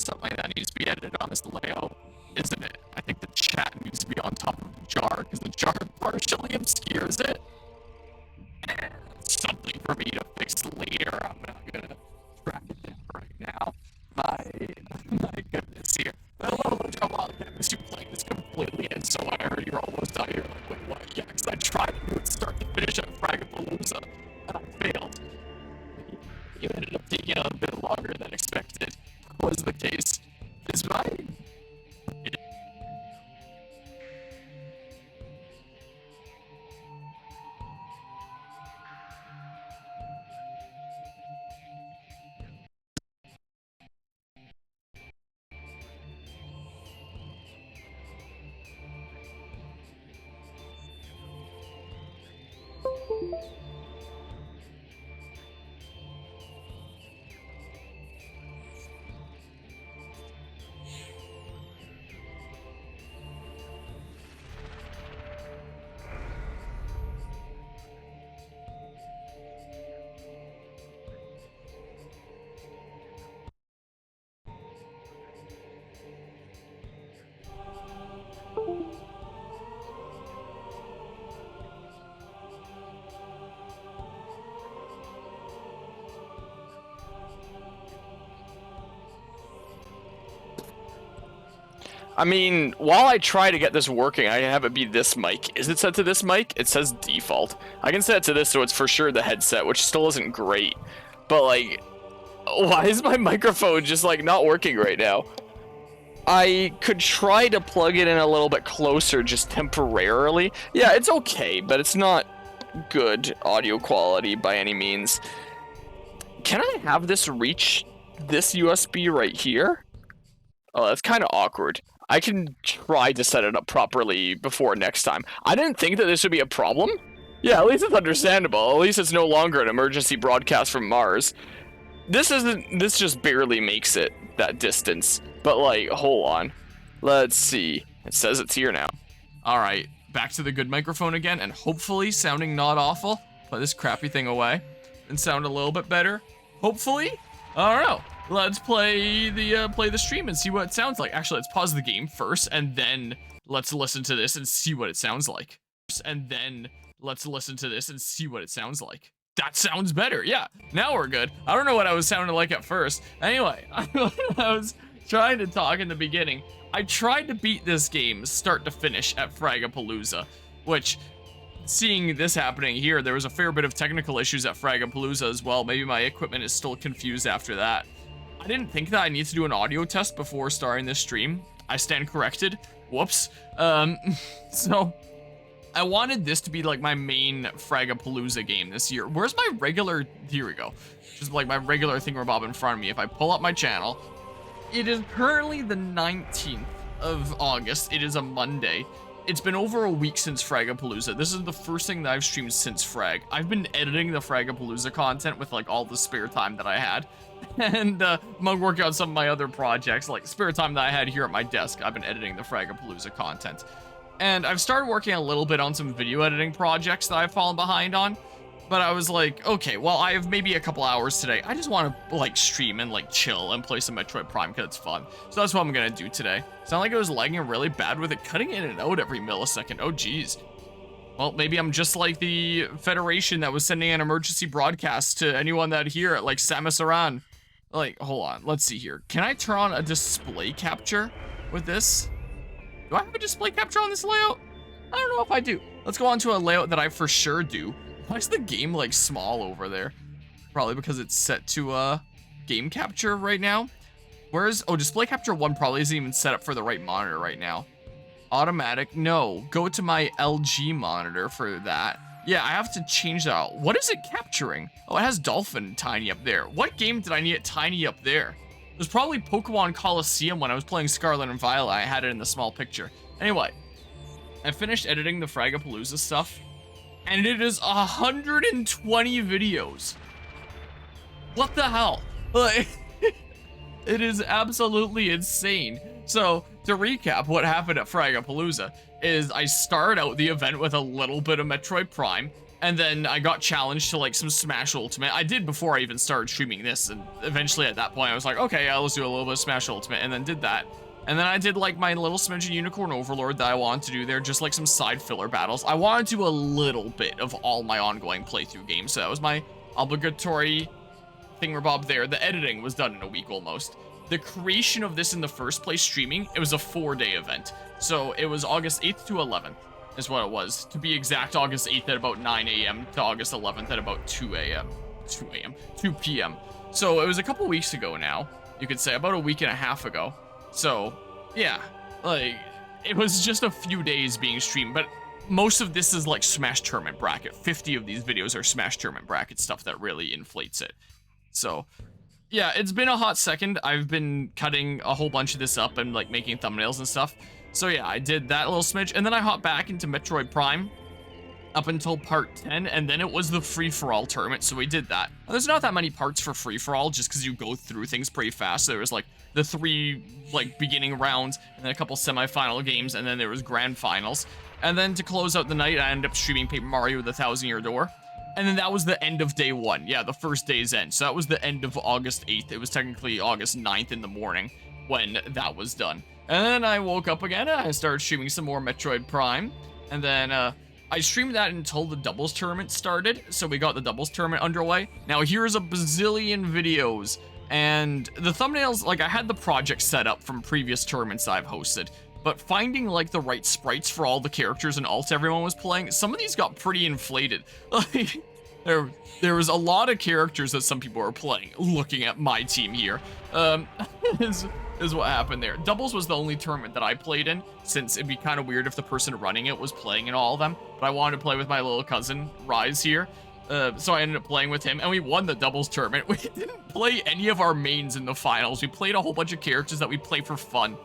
something that needs to be edited on this layout, isn't it? I think the chat needs to be on top of the jar, because the jar partially obscures it. It's something for me to fix later. I'm not gonna track it down right now. My goodness here. Hello, Joel. I missed you playing this completely, and so I heard you're almost out here. Like, wait, what? Yeah, because I tried to do it start to finish at Fragapalooza, and I failed. You ended up taking a bit longer than expected. Was the case. Is mine? I mean, while I try to get this working, I have it be this mic. Is it set to this mic? It says default. I can set it to this so it's for sure the headset, which still isn't great. But, like, why is my microphone just, like, not working right now? I could try to plug it in a little bit closer just temporarily. Yeah, it's okay, but it's not good audio quality by any means. Can I have this reach this USB right here? Oh, that's kind of awkward. I can try to set it up properly before next time. I didn't think that this would be a problem. Yeah, at least it's understandable. At least it's no longer an emergency broadcast from Mars. This just barely makes it that distance. But, like, hold on. Let's see. It says it's here now. Alright, back to the good microphone again, and hopefully sounding not awful. Put this crappy thing away and sound a little bit better. Hopefully. I don't know. Let's play the stream and see what it sounds like. Actually, let's pause the game first, and then let's listen to this and see what it sounds like. That sounds better. Yeah, now we're good. I don't know what I was sounding like at first. Anyway, I was trying to talk in the beginning. I tried to beat this game start to finish at Fragapalooza, which, seeing this happening here, there was a fair bit of technical issues at Fragapalooza as well. Maybe my equipment is still confused after that. I didn't think that I need to do an audio test before starting this stream. I stand corrected. Whoops. So I wanted this to be like my main Fragapalooza game this year. Where's my regular, here we go. Just like my regular thingamabob in front of me. If I pull up my channel, it is currently the 19th of August. It is a Monday. It's been over a week since Fragapalooza. This is the first thing that I've streamed since Frag. I've been editing the Fragapalooza content with like all the spare time that I had. And I'm working on some of my other projects, like spare time that I had here at my desk. I've been editing the Fragapalooza content. And I've started working a little bit on some video editing projects that I've fallen behind on. But I was like, okay, well, I have maybe a couple hours today. I just want to, like, stream and, like, chill and play some Metroid Prime because it's fun. So that's what I'm going to do today. Sound like it was lagging really bad with it cutting in and out every millisecond. Oh, geez. Well, maybe I'm just like the Federation that was sending an emergency broadcast to anyone that here at, like, Samus Aran. Like, hold on. Let's see here. Can I turn on a display capture with this? Do I have a display capture on this layout? I don't know if I do. Let's go on to a layout that I for sure do. Why is the game, like, small over there? Probably because it's set to, game capture right now. Where's, oh, display capture 1 probably isn't even set up for the right monitor right now. Automatic, no. Go to my LG monitor for that. Yeah, I have to change that out. What is it capturing? Oh, it has Dolphin tiny up there. What game did I need it tiny up there? It was probably Pokemon Coliseum when I was playing Scarlet and Violet. I had it in the small picture. Anyway, I finished editing the Fragapalooza stuff, and it is 120 videos. What the hell? Like, it is absolutely insane. So, to recap what happened at Fragapalooza is I started out the event with a little bit of Metroid Prime, And then I got challenged to like some Smash Ultimate. I did before I even started streaming this, and eventually at that point I was like, okay, yeah, let's do a little bit of Smash Ultimate, and then did that. And then I did like my little smidgen Unicorn Overlord that I wanted to do there, just like some side filler battles. I wanted to do a little bit of all my ongoing playthrough games, so that was my obligatory thingamabob there. The editing was done in a week almost. The creation of this in the first place, streaming, it was a 4-day event. So it was August 8th to 11th is what it was. To be exact, August 8th at about 9 a.m. to August 11th at about 2 p.m. So it was a couple weeks ago now, you could say, about a week and a half ago. So yeah, like it was just a few days being streamed, but most of this is like Smash Tournament bracket. 50 of these videos are Smash Tournament bracket stuff that really inflates it. So yeah, it's been a hot second. I've been cutting a whole bunch of this up and like making thumbnails and stuff. So yeah, I did that little smidge, and then I hopped back into Metroid Prime up until part 10, and then it was the free-for-all tournament, so we did that. Now, there's not that many parts for free-for-all, just because you go through things pretty fast. So there was like the 3 like beginning rounds, and then a couple semi-final games, and then there was grand finals. And then to close out the night, I ended up streaming Paper Mario: The Thousand-Year Door. And then that was the end of day 1. Yeah, the first day's end. So that was the end of August 8th. It was technically August 9th in the morning when that was done. And then I woke up again and I started streaming some more Metroid Prime. And then I streamed that until the doubles tournament started. So we got the doubles tournament underway. Now here's a bazillion videos. And the thumbnails, like I had the project set up from previous tournaments I've hosted. But finding like the right sprites for all the characters and alts everyone was playing, some of these got pretty inflated. Like there was a lot of characters that some people were playing. Looking at my team here, is what happened there. Doubles was the only tournament that I played in, since it'd be kind of weird if the person running it was playing in all of them. But I wanted to play with my little cousin Rise here. So I ended up playing with him, and we won the doubles tournament. We didn't play any of our mains in the finals. We played a whole bunch of characters that we play for fun.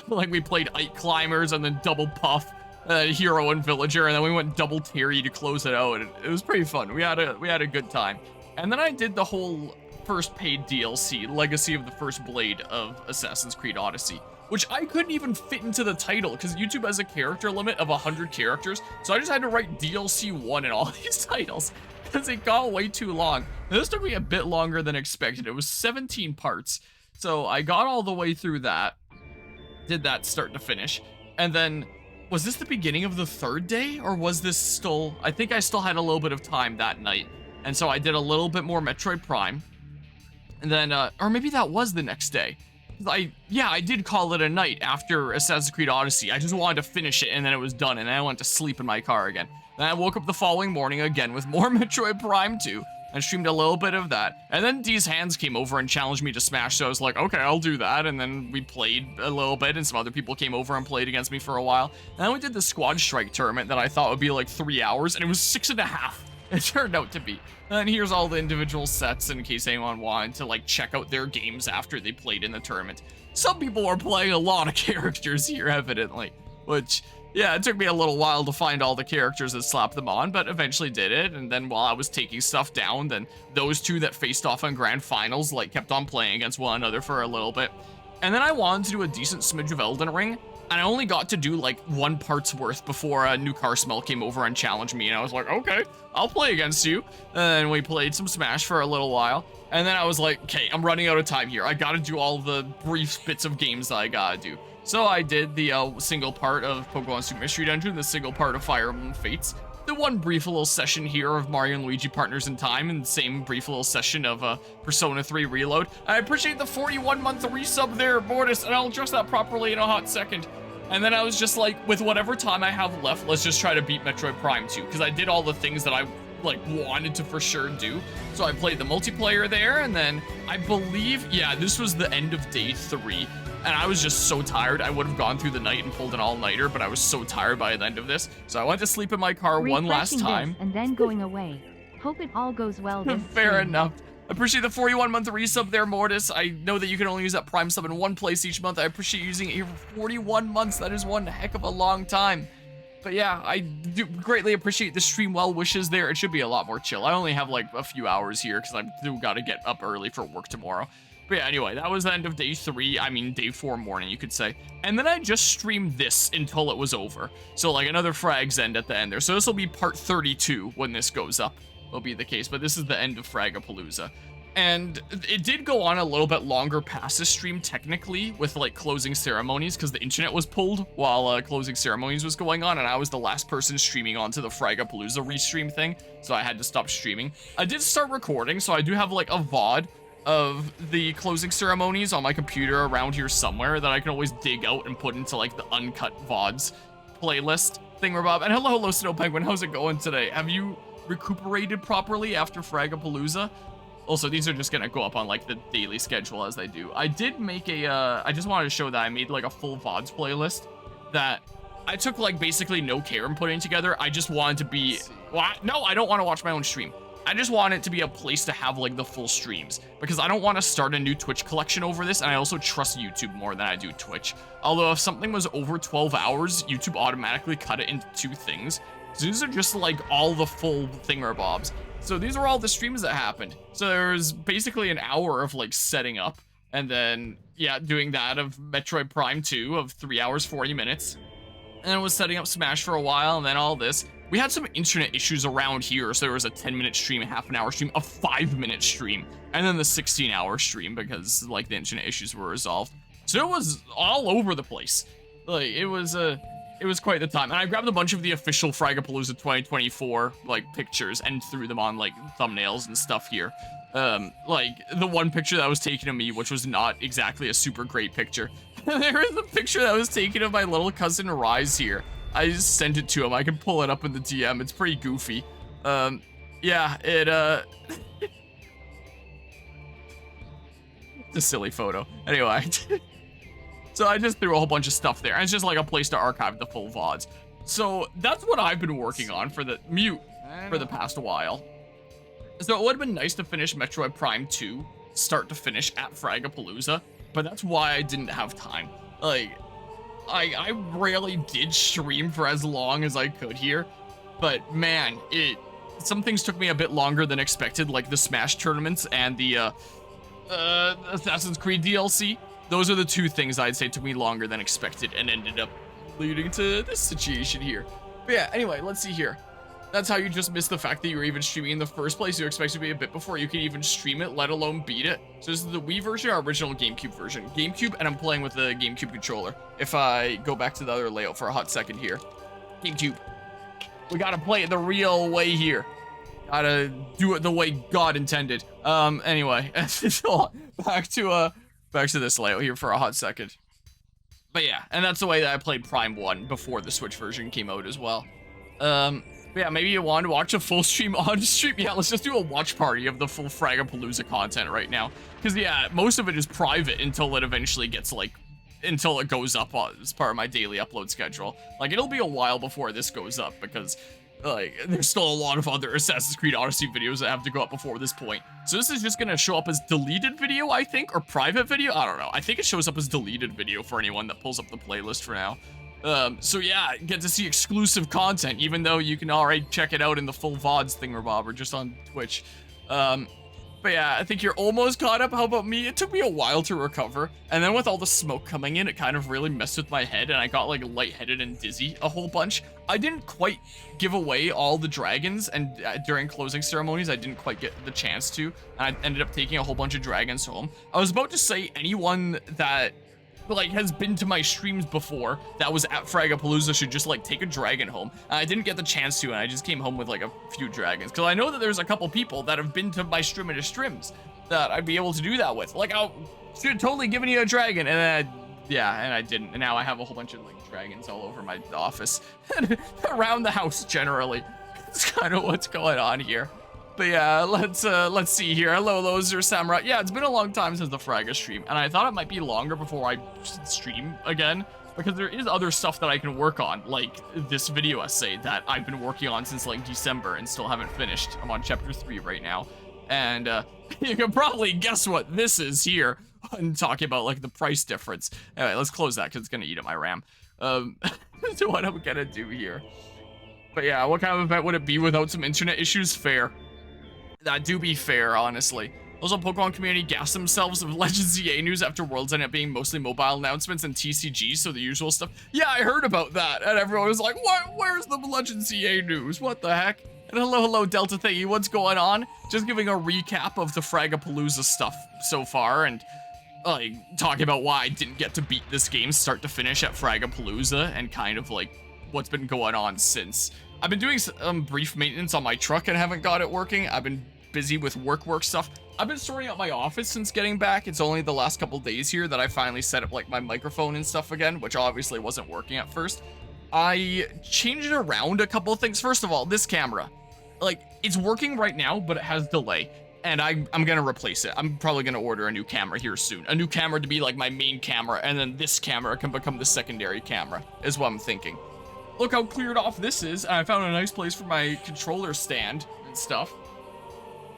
Like we played Ike Climbers and then double Puff, Hero and Villager, and then we went double Terry to close it out, and it was pretty fun. We had a good time. And then I did the whole first paid DLC, Legacy of the First Blade of Assassin's Creed Odyssey, which I couldn't even fit into the title because YouTube has a character limit of 100 characters, so I just had to write DLC 1 in all these titles because it got way too long. And this took me a bit longer than expected. It was 17 parts, so I got all the way through that. Did that start to finish, and then was this the beginning of the 3rd day, or was this still, I think I still had a little bit of time that night, and so I did a little bit more Metroid Prime, and then or maybe that was the next day. I did call it a night after Assassin's Creed Odyssey. I just wanted to finish it, and then it was done, and then I went to sleep in my car again. Then I woke up the following morning again with more Metroid Prime 2, and streamed a little bit of that. And then D's Hands came over and challenged me to Smash, so I was like, okay, I'll do that. And then we played a little bit, and some other people came over and played against me for a while. And then we did the Squad Strike tournament that I thought would be like 3 hours, and it was 6.5. It turned out to be. And here's all the individual sets in case anyone wanted to like check out their games after they played in the tournament. Some people were playing a lot of characters here, evidently, which... yeah, it took me a little while to find all the characters that slapped them on, but eventually did it. And then while I was taking stuff down, then those two that faced off in grand finals like kept on playing against one another for a little bit. And then I wanted to do a decent smidge of Elden Ring, and I only got to do like 1 part's worth before a new car smell came over and challenged me, and I was like, okay, I'll play against you. And we played some Smash for a little while, and then I was like, okay, I'm running out of time here. I gotta do all the brief bits of games that I gotta do. So I did the single part of Pokemon Super Mystery Dungeon, the single part of Fire Emblem Fates, the one brief little session here of Mario and Luigi Partners in Time, and the same brief little session of Persona 3 Reload. I appreciate the 41-month resub there, Mortis, and I'll address that properly in a hot second. And then I was just like, with whatever time I have left, let's just try to beat Metroid Prime 2, because I did all the things that I like wanted to for sure do. So I played the multiplayer there, and then I believe, yeah, this was the end of day 3. And I was just so tired. I would have gone through the night and pulled an all-nighter, but I was so tired by the end of this. So I went to sleep in my car one last time. And then going away. Hope it all goes well this Fair stream. enough. Appreciate the 41-month resub there, Mortis. I know that you can only use that Prime sub in one place each month. I appreciate using it here for 41 months. That is one heck of a long time. But yeah, I do greatly appreciate the stream well wishes there. It should be a lot more chill. I only have like a few hours here because I do got to get up early for work tomorrow. But yeah, anyway, that was the end of day 3. I mean, day 4 morning, you could say. And then I just streamed this until it was over. So like another Frag's end at the end there. So this will be part 32 when this goes up, will be the case. But this is the end of Fragapalooza. And it did go on a little bit longer past the stream, technically, with like closing ceremonies, because the internet was pulled while closing ceremonies was going on, and I was the last person streaming onto the Fragapalooza restream thing, so I had to stop streaming. I did start recording, so I do have like a VOD of the closing ceremonies on my computer around here somewhere that I can always dig out and put into like the uncut VODs playlist thingamabob. And hello, Snow Penguin, how's it going today? Have you recuperated properly after Fragapalooza? Also, these are just gonna go up on like the daily schedule as they do. I did make a, I just wanted to show that I made like a full VODs playlist that I took like basically no care in putting together. I just wanted to be, no, I don't want to watch my own stream. I just want it to be a place to have like the full streams because I don't want to start a new Twitch collection over this. And I also trust YouTube more than I do Twitch. Although if something was over 12 hours, YouTube automatically cut it into 2 things. So these are just like all the full thingamabobs. So these are all the streams that happened. So there's basically an hour of like setting up and then, yeah, doing that of Metroid Prime 2 of 3 hours, 40 minutes. And then was setting up Smash for a while and then all this. We had some internet issues around here. So there was a 10-minute stream, a half-an-hour stream, a 5-minute stream, and then the 16-hour stream because like the internet issues were resolved. So it was all over the place. Like it was quite the time. And I grabbed a bunch of the official Fragapalooza 2024 like pictures and threw them on like thumbnails and stuff here. Like the one picture that was taken of me, which was not exactly a super great picture. There is a picture that was taken of my little cousin Rise here. I just sent it to him. I can pull it up in the DM. It's pretty goofy. Yeah, it's a silly photo. Anyway. So I just threw a whole bunch of stuff there. And it's just like a place to archive the full VODs. So that's what I've been working on for the past while. So it would have been nice to finish Metroid Prime 2, start to finish at Fragapalooza, but that's why I didn't have time. Like, I rarely did stream for as long as I could here, but man, some things took me a bit longer than expected, like the Smash tournaments and the Assassin's Creed DLC. Those are the 2 things I'd say took me longer than expected and ended up leading to this situation here. But yeah, anyway, let's see here. That's how you just miss the fact that you were even streaming in the first place. You expect to be a bit before you can even stream it, let alone beat it. So this is the Wii version or original GameCube version? GameCube, and I'm playing with the GameCube controller. If I go back to the other layout for a hot second here. GameCube. We gotta play it the real way here. Gotta do it the way God intended. Anyway, back to this layout here for a hot second. But yeah, and that's the way that I played Prime 1 before the Switch version came out as well. But yeah, maybe you want to watch a full stream on stream. Yeah, let's just do a watch party of the full Fragapalooza content right now. Because yeah, most of it is private until it eventually gets like, until it goes up as part of my daily upload schedule. Like it'll be a while before this goes up because like there's still a lot of other Assassin's Creed Odyssey videos that have to go up before this point. So this is just gonna show up as deleted video, I think, or private video. I don't know. I think it shows up as deleted video for anyone that pulls up the playlist for now. So yeah, get to see exclusive content, even though you can already check it out in the full VODs thingamabob or just on Twitch. But yeah, I think you're almost caught up. How about me? It took me a while to recover. And then with all the smoke coming in, it kind of really messed with my head and I got like lightheaded and dizzy a whole bunch. I didn't quite give away all the dragons and during closing ceremonies, I didn't quite get the chance to. And I ended up taking a whole bunch of dragons home. I was about to say anyone that like has been to my streams before that was at Fragapalooza should just like take a dragon home. And I didn't get the chance to, and I just came home with like a few dragons because I know that there's a couple people that have been to my streams that I'd be able to do that with. Like I should have totally given you a dragon, and then and I didn't, and now I have a whole bunch of like dragons all over my office and around the house generally. It's kind of what's going on here. But yeah, let's see here. Hello, Loser Samurai. Yeah, it's been a long time since the Fraga stream, and I thought it might be longer before I stream again, because there is other stuff that I can work on, like this video essay that I've been working on since like December and still haven't finished. I'm on chapter 3 right now, and you can probably guess what this is here. I'm talking about like the price difference. Anyway, let's close that because it's gonna eat at my RAM. to what I'm gonna do here. But yeah, what kind of event would it be without some internet issues? Fair. That do be fair, honestly. Also, Pokemon community gassed themselves with Legends EA news after Worlds ended up being mostly mobile announcements and TCG, so the usual stuff. Yeah, I heard about that, and everyone was like, what? Where's the Legends EA news? What the heck? And hello, Delta Thingy, what's going on? Just giving a recap of the Fragapalooza stuff so far, and like talking about why I didn't get to beat this game start to finish at Fragapalooza, and kind of like what's been going on since. I've been doing some brief maintenance on my truck and haven't got it working. I've been busy with work stuff. I've been sorting out my office since getting back. It's only the last couple days here that I finally set up like my microphone and stuff again, which obviously wasn't working at first. I changed around a couple of things. First of all, this camera, like it's working right now, but it has delay. And I'm gonna replace it. I'm probably gonna order a new camera here soon. A new camera to be like my main camera, and then this camera can become the secondary camera, is what I'm thinking. Look how cleared off this is. I found a nice place for my controller stand and stuff.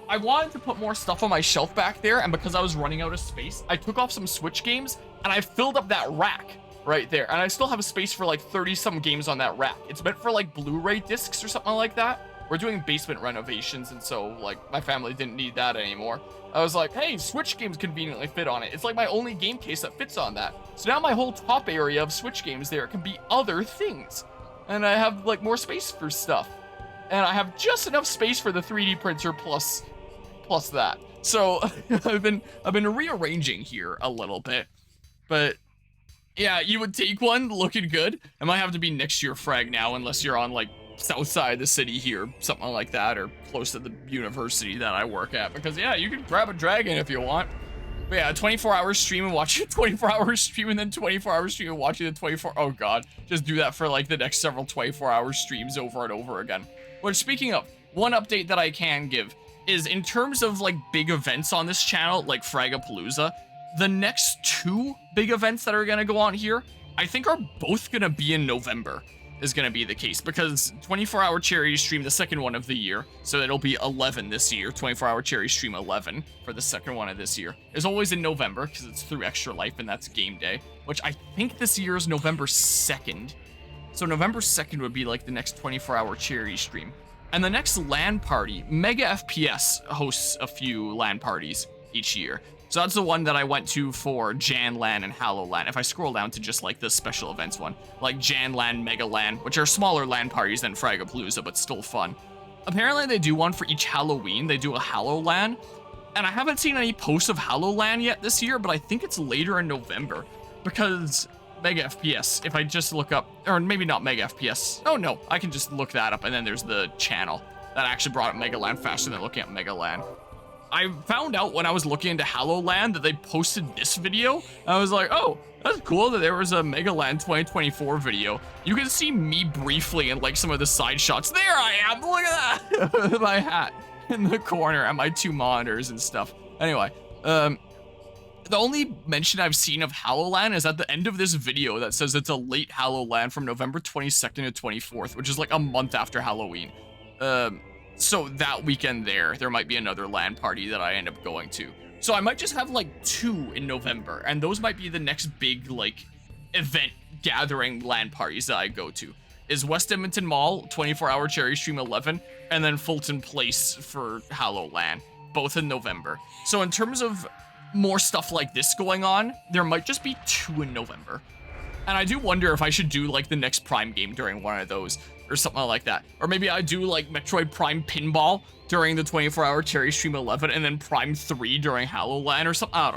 I wanted to put more stuff on my shelf back there, and because I was running out of space, I took off some Switch games, and I filled up that rack right there. And I still have space for like 30-some games on that rack. It's meant for like Blu-ray discs or something like that. We're doing basement renovations, and so like my family didn't need that anymore. I was like, hey, Switch games conveniently fit on it. It's like my only game case that fits on that. So now my whole top area of Switch games there can be other things. And I have like more space for stuff. And I have just enough space for the 3D printer plus that. So I've been rearranging here a little bit. But yeah, you would take one looking good. It might have to be next year Frag now, unless you're on like south side of the city here, something like that, or close to the university that I work at, because yeah, you can grab a dragon if you want. But yeah, 24-hour stream and watch it, 24-hour stream and then 24-hour stream and watching the 24, oh god, just do that for like the next several 24-hour streams over and over again. Which, speaking of, one update that I can give is in terms of like big events on this channel, like Fragapalooza, the next two big events that are gonna go on here, I think are both gonna be in November. Is going to be the case, because 24-hour charity stream, the second one of the year, so it'll be 11 this year, 24-hour charity stream 11 for the second one of this year, is always in November because it's through Extra Life and that's game day, which I think this year is November 2nd. So November 2nd would be like the next 24-hour charity stream. And the next LAN party, Mega FPS hosts a few LAN parties each year. So that's the one that I went to for Jan LAN and Hallow LAN. If I scroll down to just like the special events one, like Jan LAN, Mega LAN, which are smaller LAN parties than Fragapalooza, but still fun. Apparently they do one for each Halloween. They do a Hallow LAN, and I haven't seen any posts of Hallow LAN yet this year, but I think it's later in November, because Mega FPS, if I just look up, or maybe not Mega FPS. Oh no, I can just look that up, and then there's the channel that actually brought up Mega LAN faster than looking at Mega LAN. I found out when I was looking into Hallow LAN that they posted this video. I was like, oh, that's cool that there was a Mega LAN 2024 video. You can see me briefly in like some of the side shots. There I am, look at that. My hat in the corner and my two monitors and stuff. Anyway, the only mention I've seen of Hallow LAN is at the end of this video that says it's a late Hallow LAN from November 22nd to 24th, which is like a month after Halloween. So that weekend there might be another LAN party that I end up going to. So I might just have like 2 in November, and those might be the next big like event gathering LAN parties that I go to. Is West Edmonton Mall 24-hour cherry stream 11, and then Fulton Place for Hallow LAN, both in November. So in terms of more stuff like this going on, there might just be 2 in November. And I do wonder if I should do like the next Prime game during one of those, or something like that. Or maybe I do like Metroid Prime Pinball during the 24-hour Cherry Stream 11, and then Prime 3 during Hallow LAN or something. I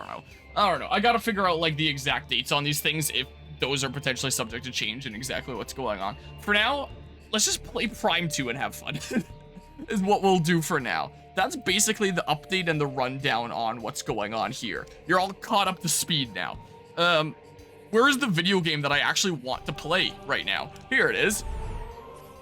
don't know. I gotta figure out like the exact dates on these things, if those are potentially subject to change and exactly what's going on. For now, let's just play Prime 2 and have fun. Is what we'll do for now. That's basically the update and the rundown on what's going on here. You're all caught up to speed now. Where is the video game that I actually want to play right now? Here it is.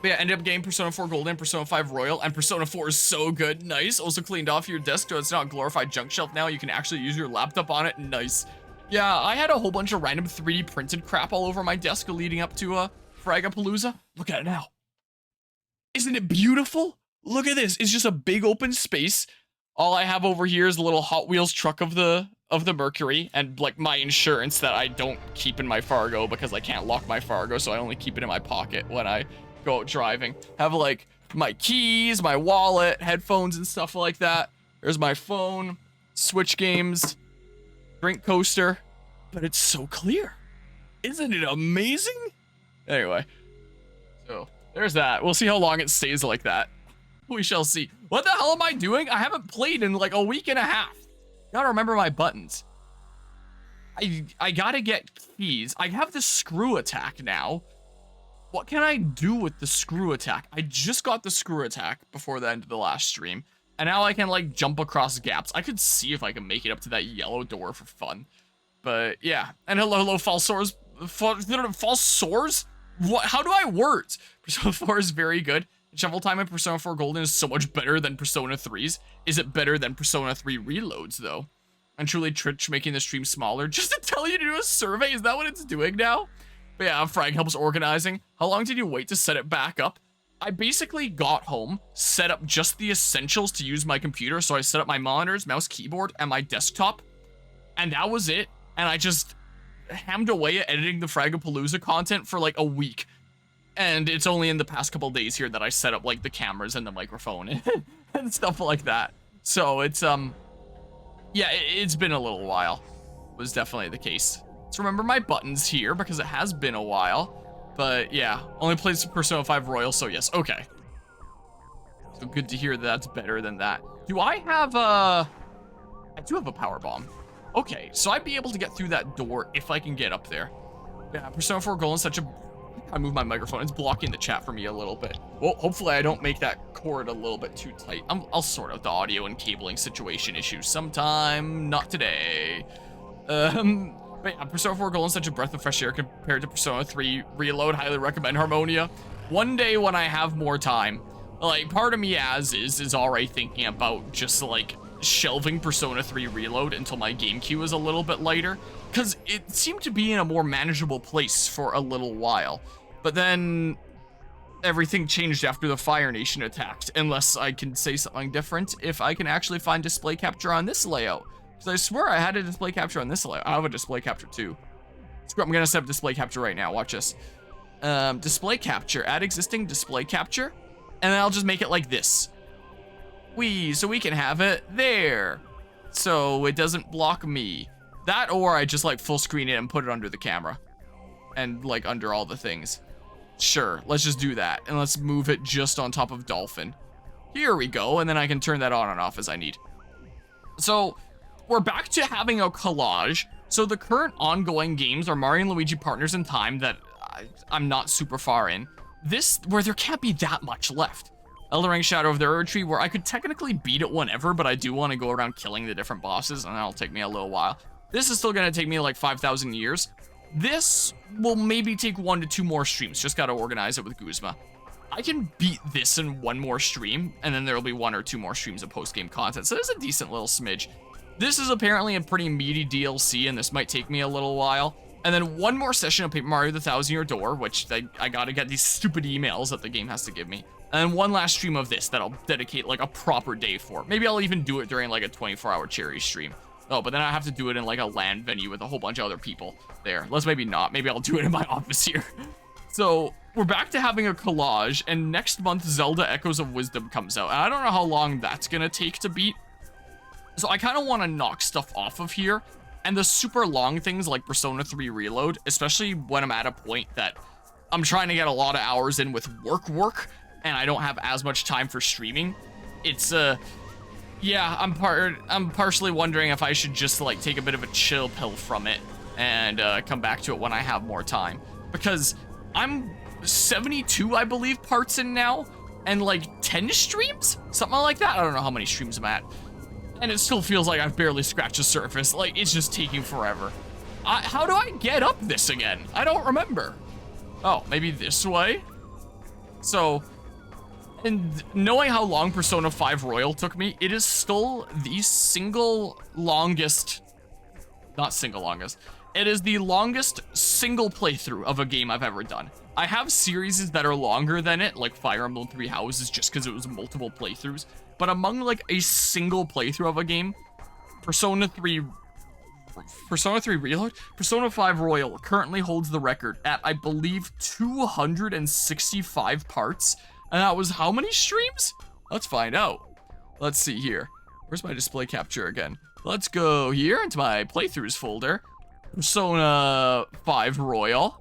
But yeah, ended up getting Persona 4 Golden, Persona 5 Royal, and Persona 4 is so good. Nice. Also cleaned off your desk, so it's not a glorified junk shelf now. You can actually use your laptop on it. Nice. Yeah, I had a whole bunch of random 3D printed crap all over my desk leading up to Fragapalooza. Look at it now. Isn't it beautiful? Look at this. It's just a big open space. All I have over here is a little Hot Wheels truck of the of the Mercury and like my insurance that I don't keep in my Fargo because I can't lock my Fargo, so I only keep it in my pocket when I go out driving. Have like my keys, my wallet, headphones and stuff like that. There's my phone, Switch games, drink coaster, but it's so clear. Isn't it amazing? Anyway, so there's that. We'll see how long it stays like that. We shall see. What the hell am I doing? I haven't played in like a week and a half. Gotta remember my buttons. I gotta get keys. I have the screw attack now. What can I do with the screw attack? I just got the screw attack before the end of the last stream. And now I can like jump across gaps. I could see if I can make it up to that yellow door for fun. But yeah. And hello, false sores. False sores? What? How do I words? Persona 4 is very good. Shovel time in Persona 4 Golden is so much better than Persona 3's. Is it better than Persona 3 Reloads, though? And truly Twitch making the stream smaller just to tell you to do a survey? Is that what it's doing now? But yeah, Frag helps organizing. How long did you wait to set it back up? I basically got home, set up just the essentials to use my computer. So I set up my monitors, mouse, keyboard, and my desktop. And that was it. And I just hammed away at editing the Fragapalooza content for like a week. And it's only in the past couple days here that I set up like the cameras and the microphone and stuff like that. So it's, yeah, it's been a little while. Was definitely the case. Let's remember my buttons here because it has been a while. But yeah, only played Persona 5 Royal, so yes, okay. So good to hear that that's better than that. Do I have I do have a power bomb. Okay, so I'd be able to get through that door if I can get up there. Yeah, Persona 4 Golden is such a... I move my microphone. It's blocking the chat for me a little bit. Well, hopefully I don't make that cord a little bit too tight. I'll sort out the audio and cabling situation issues sometime. Not today. But yeah, Persona 4 Golden is such a breath of fresh air compared to Persona 3 Reload. Highly recommend Harmonia. One day when I have more time, like part of me is already thinking about just like shelving Persona 3 Reload until my GameCube is a little bit lighter, because it seemed to be in a more manageable place for a little while. But then everything changed after the Fire Nation attacked, unless I can say something different if I can actually find display capture on this layout. Because I swear I had a display capture on this layout. I have a display capture too. Screw it, I'm gonna set up display capture right now, watch this. Display capture, add existing display capture, and then I'll just make it like this. So we can have it there. So it doesn't block me. That, or I just like full screen it and put it under the camera. And like under all the things. Sure, let's just do that. And let's move it just on top of Dolphin. Here we go, and then I can turn that on and off as I need. So we're back to having a collage. So the current ongoing games are Mario and Luigi Partners in Time that I'm not super far in. This, where there can't be that much left. Elden Ring Shadow of the Erdtree, where I could technically beat it whenever, but I do want to go around killing the different bosses, and that'll take me a little while. This is still going to take me like 5,000 years. This will maybe take 1 to 2 more streams. Just got to organize it with Guzma. I can beat this in 1 more stream, and then there'll be 1 or 2 more streams of post-game content. So there's a decent little smidge. This is apparently a pretty meaty DLC, and this might take me a little while. And then 1 more session of Paper Mario: The Thousand-Year Door, which I got to get these stupid emails that the game has to give me. And then 1 last stream of this that I'll dedicate like a proper day for. Maybe I'll even do it during like a 24-hour cherry stream. Oh, but then I have to do it in like a LAN venue with a whole bunch of other people there. Let's maybe not. Maybe I'll do it in my office here. So we're back to having a collage, and next month Zelda Echoes of Wisdom comes out. And I don't know how long that's gonna take to beat. So I kind of want to knock stuff off of here. And the super long things like Persona 3 Reload, especially when I'm at a point that I'm trying to get a lot of hours in with work, and I don't have as much time for streaming. It's yeah, I'm partially wondering if I should just like take a bit of a chill pill from it and come back to it when I have more time, because I'm 72, I believe, parts in now, and like 10 streams, something like that. I don't know how many streams I'm at, and it still feels like I've barely scratched the surface. Like it's just taking forever. How do I get up this again? I don't remember. Oh, maybe this way. So. And knowing how long Persona 5 Royal took me, it is still the single longest, not single longest, it is the longest single playthrough of a game I've ever done. I have series that are longer than it, like Fire Emblem 3 Houses, just because it was multiple playthroughs. But among like a single playthrough of a game, Persona 3 Persona 3 Reload? Persona 5 Royal currently holds the record at, I believe, 265 parts. And that was how many streams? Let's find out. Let's see here. Where's my display capture again? Let's go here into my playthroughs folder. Persona 5 Royal.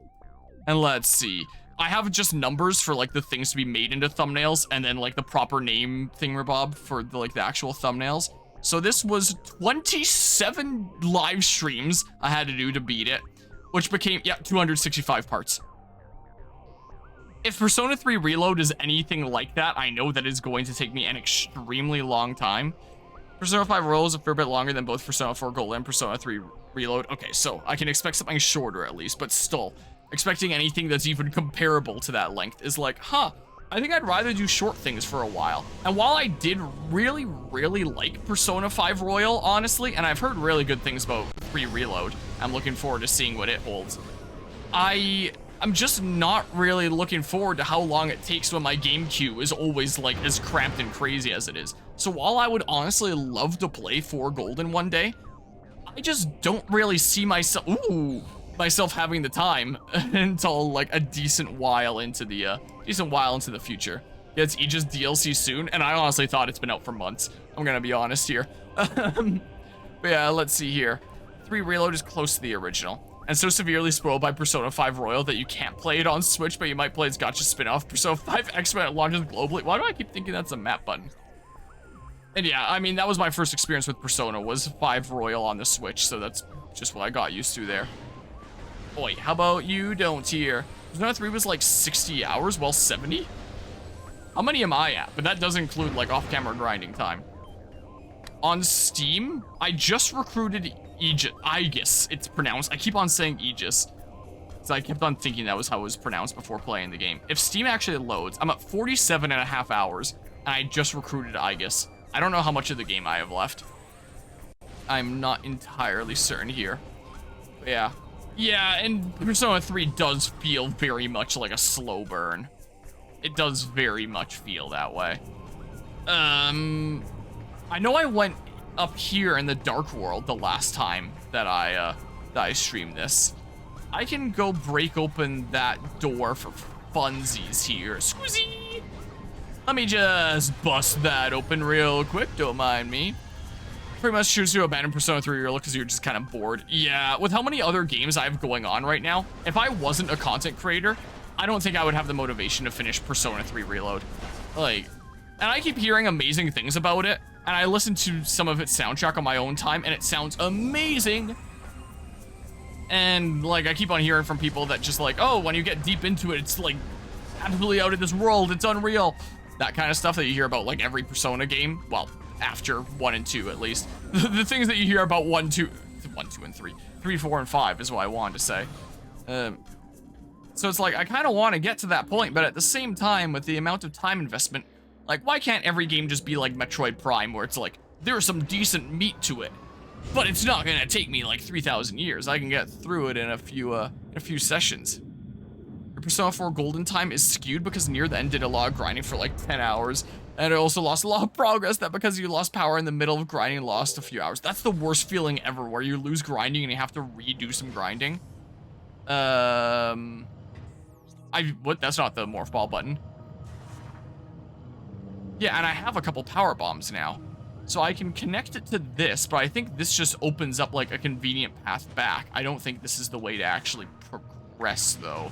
And let's see. I have just numbers for like the things to be made into thumbnails and then like the proper name thingamabob for the, like the actual thumbnails. So this was 27 live streams I had to do to beat it, which became, yeah, 265 parts. If Persona 3 Reload is anything like that, I know that is going to take me an extremely long time. Persona 5 Royal is a fair bit longer than both Persona 4 Gold and Persona 3 Reload. Okay, so I can expect something shorter at least, but still, expecting anything that's even comparable to that length is like, huh, I think I'd rather do short things for a while. And while I did really, really like Persona 5 Royal, honestly, and I've heard really good things about 3 Reload, I'm looking forward to seeing what it holds. I'm just not really looking forward to how long it takes when my GameCube is always like as cramped and crazy as it is. So while I would honestly love to play 4 Golden one day, I just don't really see myself having the time until like a decent while into the future. Yeah, it's Aegis DLC soon, and I honestly thought it's been out for months. I'm gonna be honest here. But yeah, let's see here. 3 Reload is close to the original, and so severely spoiled by Persona 5 Royal that you can't play it on Switch, but you might play its gacha spin-off, Persona 5 X when it launches globally. Why do I keep thinking that's a map button? And yeah, I mean, that was my first experience with Persona, was 5 Royal on the Switch, so that's just what I got used to there. Oi, how about you don't here? Persona 3 was like 60 hours, well, 70? How many am I at? But that does include like off-camera grinding time. On Steam, I just recruited Aegis, it's pronounced. I keep on saying Aegis, because I kept on thinking that was how it was pronounced before playing the game. If Steam actually loads, I'm at 47.5 hours, and I just recruited Aegis. I don't know how much of the game I have left. I'm not entirely certain here. But yeah. Yeah, and Persona 3 does feel very much like a slow burn. It does very much feel that way. I know I went up here in the Dark World the last time that I streamed this. I can go break open that door for funsies here. Squeezy! Let me just bust that open real quick, don't mind me. Pretty much choose to abandon Persona 3 Reload because you're just kind of bored. Yeah, with how many other games I have going on right now, if I wasn't a content creator, I don't think I would have the motivation to finish Persona 3 Reload. Like, and I keep hearing amazing things about it, and I listened to some of its soundtrack on my own time, and it sounds amazing. And like, I keep on hearing from people that just like, oh, when you get deep into it, it's like absolutely out of this world, it's unreal. That kind of stuff that you hear about like every Persona game. Well, after 1 and 2 at least. The things that you hear about 1, 2, and 3. 3, 4, and 5 is what I wanted to say. So it's like, I kind of want to get to that point, but at the same time, with the amount of time investment, like, why can't every game just be like Metroid Prime, where it's like, there's some decent meat to it, but it's not gonna take me like 3,000 years. I can get through it in a few sessions. Your Persona 4 Golden time is skewed because near the end did a lot of grinding for like 10 hours, and it also lost a lot of progress that because you lost power in the middle of grinding lost a few hours. That's the worst feeling ever, where you lose grinding and you have to redo some grinding. What? That's not the morph ball button. Yeah, and I have a couple power bombs now. So I can connect it to this, but I think this just opens up like a convenient path back. I don't think this is the way to actually progress though,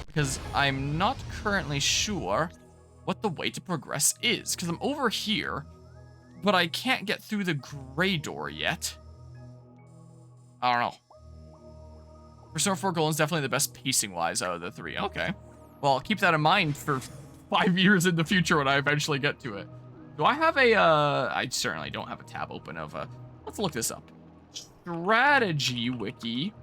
because I'm not currently sure what the way to progress is, because I'm over here, but I can't get through the gray door yet. I don't know. Persona 4 Golden is definitely the best pacing-wise out of the 3. Okay. Well, I'll keep that in mind for 5 years in the future when I eventually get to it. Do I have a, I certainly don't have a tab open of let's look this up. Strategy Wiki.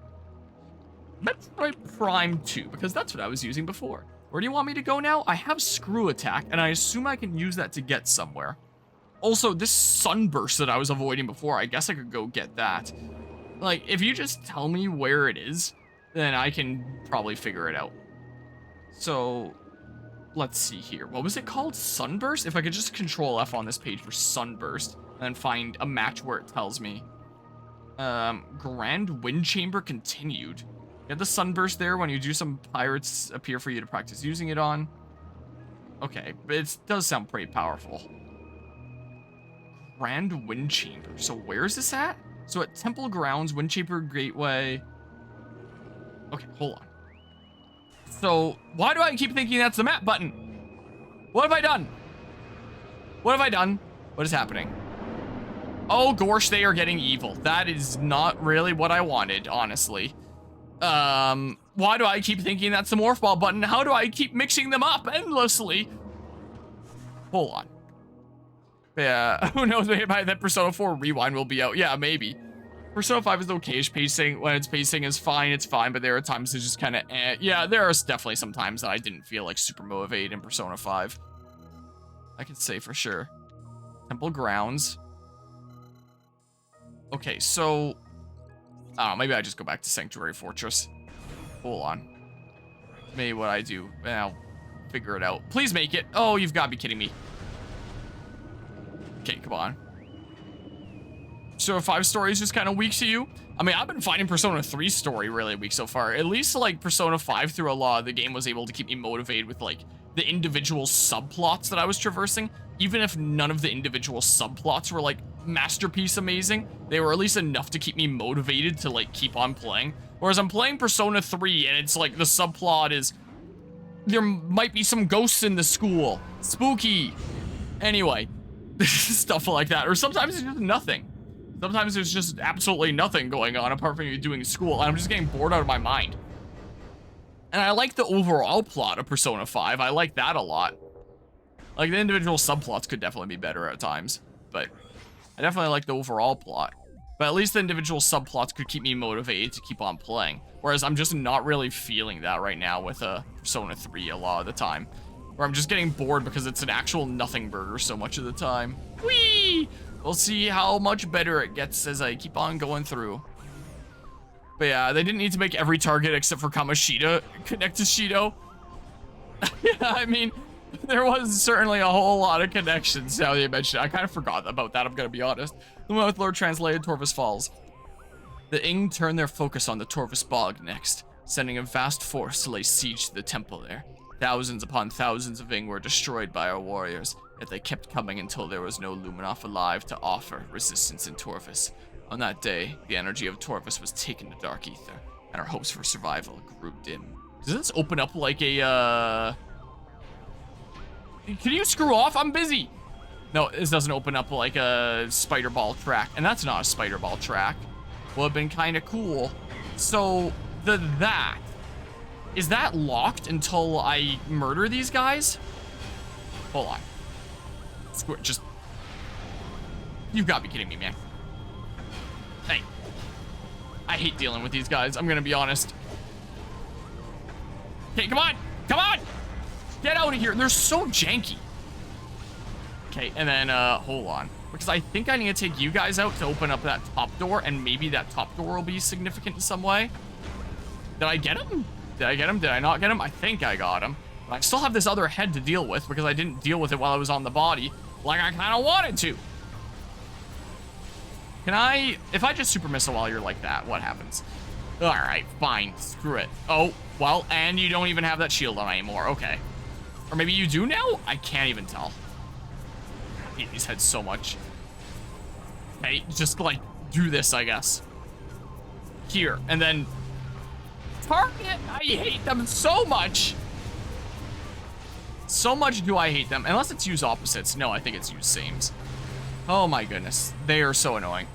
Metroid Prime 2, because that's what I was using before. Where do you want me to go now? I have Screw Attack, and I assume I can use that to get somewhere. Also, this Sunburst that I was avoiding before, I guess I could go get that. Like, if you just tell me where it is, then I can probably figure it out. So, let's see here. What was it called? Sunburst? If I could just Control F on this page for Sunburst, and then find a match where it tells me. Grand Wind Chamber continued. Get the sunburst there when you do some pirates appear for you to practice using it on. Okay, but it does sound pretty powerful. Grand Wind Chamber. So where is this at? So at Temple Grounds, Wind Chamber Gateway. Okay, hold on. So why do I keep thinking that's the map button? What have I done? What have I done? What is happening? Oh gosh, they are getting evil. That is not really what I wanted, honestly. Why do I keep thinking that's the morph ball button? How do I keep mixing them up endlessly? Hold on. Yeah, who knows, maybe by that Persona 4 Rewind will be out. Yeah, maybe. Persona 5 is okay-ish pacing. When its pacing is fine, it's fine, but there are times it's just kind of Yeah, there are definitely some times that I didn't feel like super motivated in Persona 5. I can say for sure. Temple Grounds. Okay, so... I don't know, maybe I just go back to Sanctuary Fortress. Hold on. Maybe what I do, and I'll figure it out. Please make it. Oh, you've got to be kidding me. Okay, come on. So 5 story is just kind of weak to you? I mean, I've been finding Persona 3 story really weak so far. At least, like, Persona 5 through a lot, the game was able to keep me motivated with, like, the individual subplots that I was traversing. Even if none of the individual subplots were, like, masterpiece amazing, they were at least enough to keep me motivated to, like, keep on playing. Whereas I'm playing Persona 3, and it's, like, the subplot is... there might be some ghosts in the school. Spooky. Anyway. Stuff like that. Or sometimes it's just nothing. Sometimes there's just absolutely nothing going on apart from you doing school, and I'm just getting bored out of my mind. And I like the overall plot of Persona 5. I like that a lot. Like, the individual subplots could definitely be better at times, but I definitely like the overall plot. But at least the individual subplots could keep me motivated to keep on playing. Whereas I'm just not really feeling that right now with Persona 3 a lot of the time. Where I'm just getting bored because it's an actual nothing burger so much of the time. Whee! We'll see how much better it gets as I keep on going through. But yeah, they didn't need to make every target except for Kamoshida connect to Shido. Yeah, I mean, there was certainly a whole lot of connections now that you mentioned it. I kind of forgot about that, I'm gonna be honest. The one with Lord translated Torvus Falls. The Ing turned their focus on the Torvus Bog next, sending a vast force to lay siege to the temple there. Thousands upon thousands of Ing were destroyed by our warriors, yet they kept coming until there was no Luminoff alive to offer resistance in Torvus. On that day, the energy of Torvus was taken to Dark Ether, and our hopes for survival grew dim. Does this open up like a, Can you screw off? I'm busy! No, this doesn't open up like a spider ball track, and that's not a spider ball track. Would have been kind of cool. So, is that locked until I murder these guys? Hold on. Screw it, just... You've got to be kidding me, man. Hey. I hate dealing with these guys, I'm gonna be honest. Okay, come on! Come on! Get out of here, they're so janky. Okay, and then, hold on. Because I think I need to take you guys out to open up that top door, and maybe that top door will be significant in some way. Did I get him? Did I get him? Did I not get him? I think I got him. But I still have this other head to deal with because I didn't deal with it while I was on the body like I kind of wanted to. Can I... If I just super missile while you're like that, what happens? Alright, fine. Screw it. Oh, well, and you don't even have that shield on anymore. Okay. Or maybe you do now? I can't even tell. I hate these heads so much. Okay, just, like, do this, I guess. Here, and then... Target! I hate them so much! So much do I hate them. Unless it's use opposites. No, I think it's use sames. Oh my goodness. They are so annoying.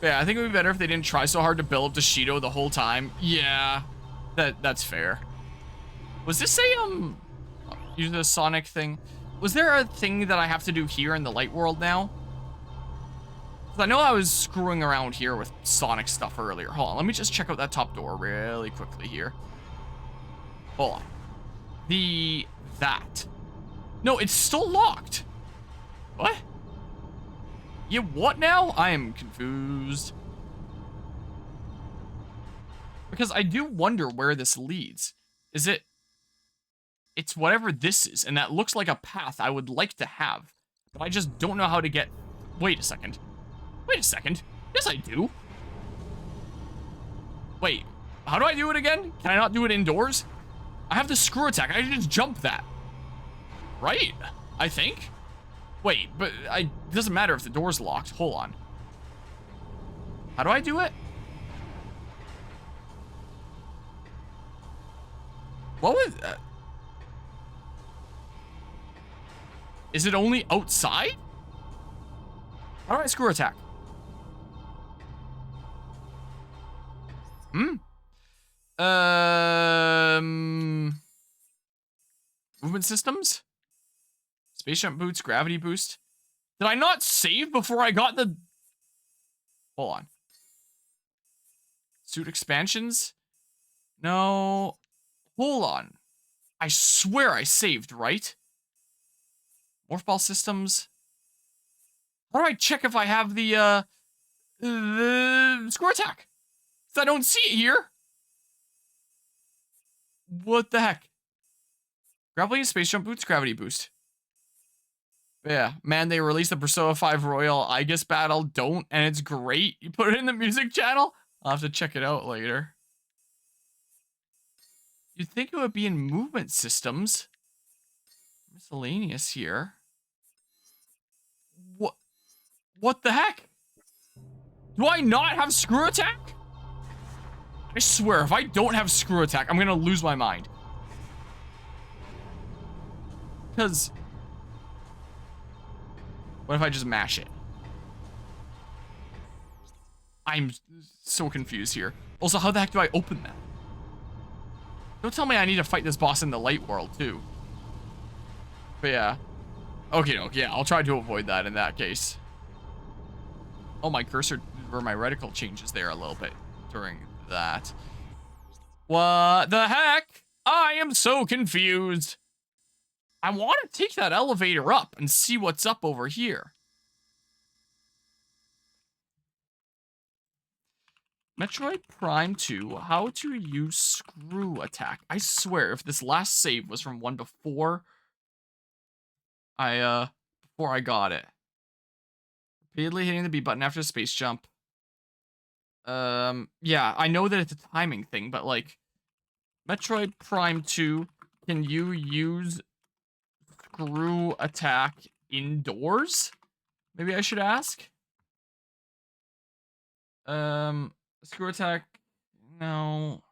Yeah, I think it would be better if they didn't try so hard to build up to Shido the whole time. Yeah, that's fair. Was this a, use the Sonic thing? Was there a thing that I have to do here in the light world now? I know I was screwing around here with Sonic stuff earlier. Hold on, let me just check out that top door really quickly here. Hold on. That. No, it's still locked. What? Yeah, what now? I am confused. Because I do wonder where this leads. Is it... It's whatever this is, and that looks like a path I would like to have. But I just don't know how to get... Wait a second. Wait a second. Yes, I do. Wait, how do I do it again? Can I not do it indoors? I have the screw attack. I can just jump that. Right? I think. Wait, but it doesn't matter if the door's locked. Hold on. How do I do it? What was... is it only outside? How do I screw attack? Movement systems? Space jump boots, gravity boost. Did I not save before I got the... Hold on. Suit expansions? No. Hold on. I swear I saved, right? Morph ball systems. How do I check if I have the screw attack? Because I don't see it here. What the heck? Grappling, space jump boots, gravity boost. Yeah, man, they released the Persona 5 Royal Aegis battle. Don't, and it's great. You put it in the music channel? I'll have to check it out later. You'd think it would be in movement systems. Miscellaneous here. What the heck? Do I not have screw attack? I swear, if I don't have screw attack, I'm gonna lose my mind. Because... what if I just mash it? I'm so confused here. Also, how the heck do I open that? Don't tell me I need to fight this boss in the light world, too. But yeah. Okay, yeah, I'll try to avoid that in that case. Oh, my cursor, or my reticle changes there a little bit during that. What the heck? I am so confused. I want to take that elevator up and see what's up over here. Metroid Prime 2, how to use screw attack. I swear, if this last save was from one before I got it. Repeatedly hitting the B button after a space jump. Yeah, I know that it's a timing thing, but like, Metroid Prime 2, can you use screw attack indoors? Maybe I should ask. Screw attack, no.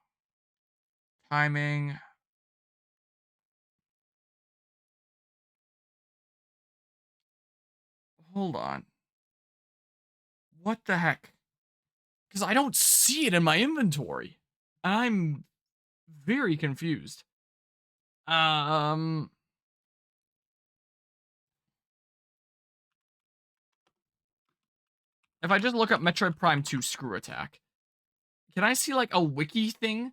Timing. Hold on. What the heck? Because I don't see it in my inventory. I'm very confused. If I just look up Metroid Prime 2 screw attack, can I see like a wiki thing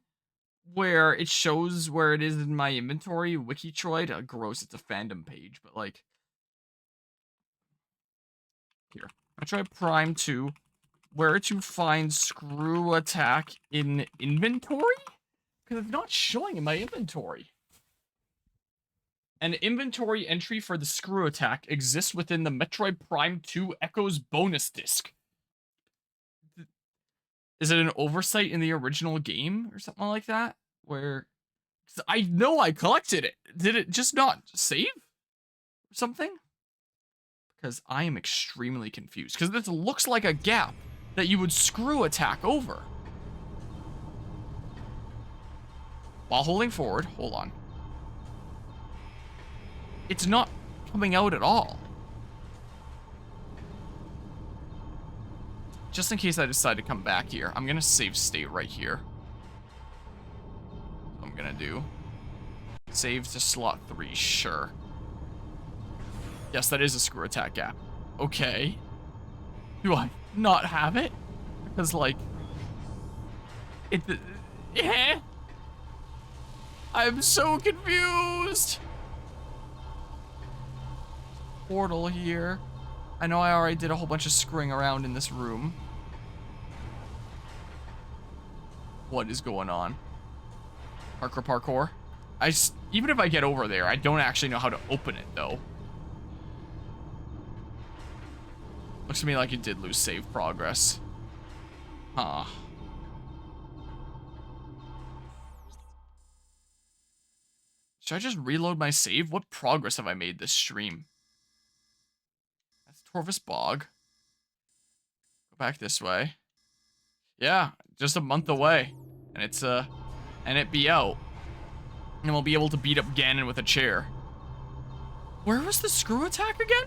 where it shows where it is in my inventory? Wikitroid? Gross, it's a fandom page, but like... here. Metroid Prime 2, where to find screw attack in inventory? Because it's not showing in my inventory. An inventory entry for the screw attack exists within the Metroid Prime 2 Echoes bonus disc. Is it an oversight in the original game or something like that? Where... I know I collected it. Did it just not save? Or something? Because I am extremely confused. Because this looks like a gap that you would screw attack over. While holding forward, hold on. It's not coming out at all. Just in case I decide to come back here, I'm gonna save state right here. I'm gonna do. Save to slot 3, sure. Yes, that is a screw attack gap. Okay. Do I not have it? Because, like... yeah. I'm so confused! Portal here. I know I already did a whole bunch of screwing around in this room. What is going on? Parkour. Even if I get over there, I don't actually know how to open it, though. Looks to me like it did lose save progress. Huh. Should I just reload my save? What progress have I made this stream? That's Torvis Bog. Go back this way. Yeah, just a month away. And it's, and it be out. And we'll be able to beat up Ganon with a chair. Where was the screw attack again?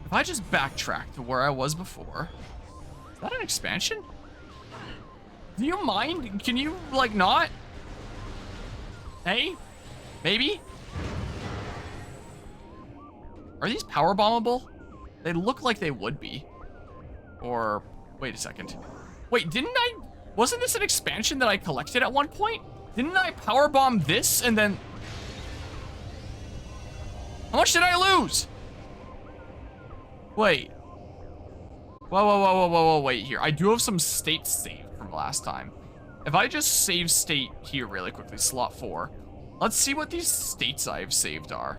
If I just backtrack to where I was before. Is that an expansion? Do you mind? Can you, like, not? Hey? Maybe? Are these power bombable? They look like they would be. Or, wait a second. Wait, wasn't this an expansion that I collected at one point? Didn't I power bomb this and then... How much did I lose? Wait. Whoa, wait here. I do have some states saved from last time. If I just save state here really quickly, slot 4, let's see what these states I've saved are.